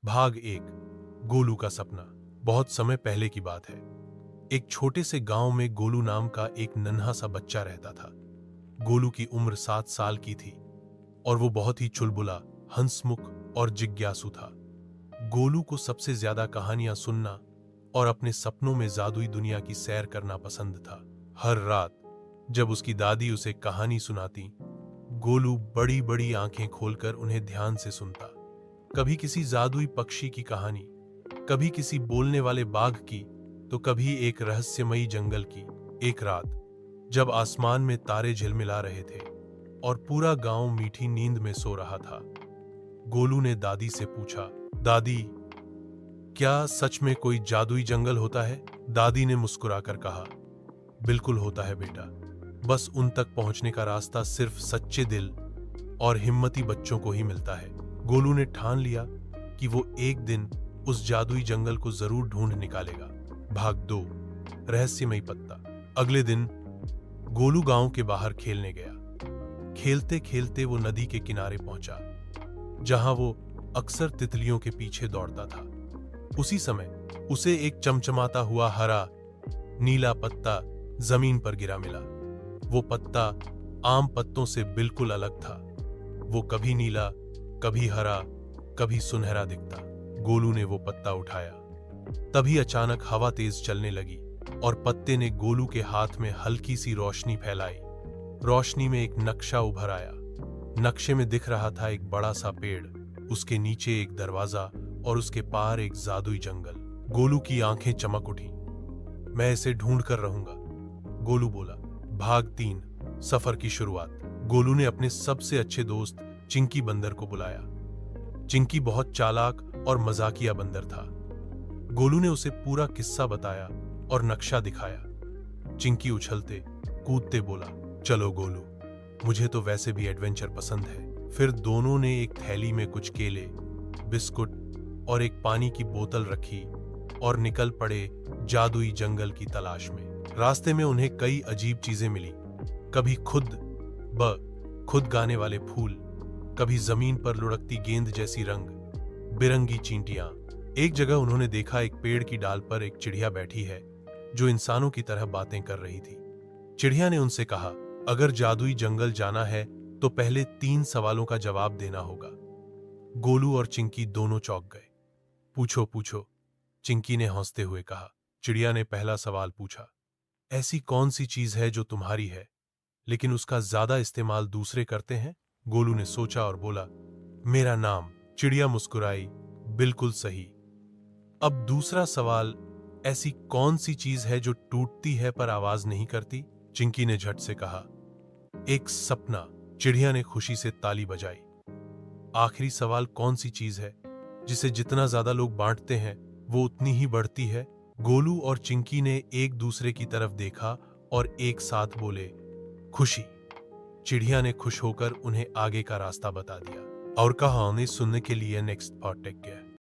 भाग एक। गोलू का सपना। बहुत समय पहले की बात है। एक छोटे से गांव में गोलू नाम का एक नन्हा सा बच्चा रहता था। गोलू की उम्र 7 साल की थी और वो बहुत ही चुलबुला, हंसमुख और जिज्ञासु था। गोलू को सबसे ज्यादा कहानियां सुनना और अपने सपनों में जादुई दुनिया की सैर करना पसंद था। हर रात जब उसकी दादी उसे कहानी सुनाती, गोलू बड़ी बड़ी आंखें खोलकर उन्हें ध्यान से सुनता। कभी किसी जादुई पक्षी की कहानी, कभी किसी बोलने वाले बाघ की, तो कभी एक रहस्यमयी जंगल की। एक रात जब आसमान में तारे झिलमिला रहे थे और पूरा गांव मीठी नींद में सो रहा था, गोलू ने दादी से पूछा, दादी, क्या सच में कोई जादुई जंगल होता है? दादी ने मुस्कुराकर कहा, बिल्कुल होता है बेटा, बस उन तक पहुंचने का रास्ता सिर्फ सच्चे दिल और हिम्मती बच्चों को ही मिलता है। गोलू ने ठान लिया कि वो एक दिन उस जादुई जंगल को जरूर ढूंढ निकालेगा। भाग 2। रहस्यमयी पत्ता। अगले दिन गोलू गांव के बाहर खेलने गया। खेलते खेलते वो नदी के किनारे पहुंचा, जहां वो अक्सर तितलियों के पीछे दौड़ता था। उसी समय उसे एक चमचमाता हुआ हरा नीला पत्ता जमीन पर गिरा मिला। वो पत्ता आम पत्तों से बिल्कुल अलग था। वो कभी नीला, कभी हरा, कभी सुनहरा दिखता। गोलू ने वो पत्ता उठाया। तभी अचानक हवा तेज चलने लगी और पत्ते ने गोलू के हाथ में हल्की सी रोशनी फैलाई। रोशनी में एक नक्शा उभर आया। नक्शे में दिख रहा था एक बड़ा सा पेड़, उसके नीचे एक दरवाजा और उसके पार एक जादुई जंगल। गोलू की आंखें चमक उठी। मैं इसे ढूंढ कर रहूंगा, गोलू बोला। भाग 3। सफर की शुरुआत। गोलू ने अपने सबसे अच्छे दोस्त चिंकी बंदर को बुलाया। चिंकी बहुत चालाक और मजाकिया बंदर था। गोलू ने उसे पूरा किस्सा बताया और नक्शा दिखाया। चिंकी उछलते कूदते बोला, चलो गोलू, मुझे तो वैसे भी एडवेंचर पसंद है। फिर दोनों ने एक थैली में कुछ केले, बिस्कुट और एक पानी की बोतल रखी और निकल पड़े जादुई जंगल की तलाश में। रास्ते में उन्हें कई अजीब चीजें मिली। कभी खुद गाने वाले फूल, कभी जमीन पर लुढ़कती गेंद जैसी रंग बिरंगी चींटियां। एक जगह उन्होंने देखा एक पेड़ की डाल पर एक चिड़िया बैठी है जो इंसानों की तरह बातें कर रही थी। चिड़िया ने उनसे कहा, अगर जादुई जंगल जाना है तो पहले 3 सवालों का जवाब देना होगा। गोलू और चिंकी दोनों चौंक गए। पूछो पूछो, चिंकी ने हंसते हुए कहा। चिड़िया ने पहला सवाल पूछा, ऐसी कौन सी चीज है जो तुम्हारी है लेकिन उसका ज्यादा इस्तेमाल दूसरे करते हैं? गोलू ने सोचा और बोला, मेरा नाम। चिड़िया मुस्कुराई, बिल्कुल सही। अब दूसरा सवाल, ऐसी कौन सी चीज है जो टूटती है पर आवाज नहीं करती? चिंकी ने झट से कहा, एक सपना। चिड़िया ने खुशी से ताली बजाई। आखिरी सवाल, कौन सी चीज है जिसे जितना ज्यादा लोग बांटते हैं वो उतनी ही बढ़ती है? गोलू और चिंकी ने एक दूसरे की तरफ देखा और एक साथ बोले, खुशी। चिड़िया ने खुश होकर उन्हें आगे का रास्ता बता दिया। और कहानी सुनने के लिए नेक्स्ट पार्ट टेक केयर।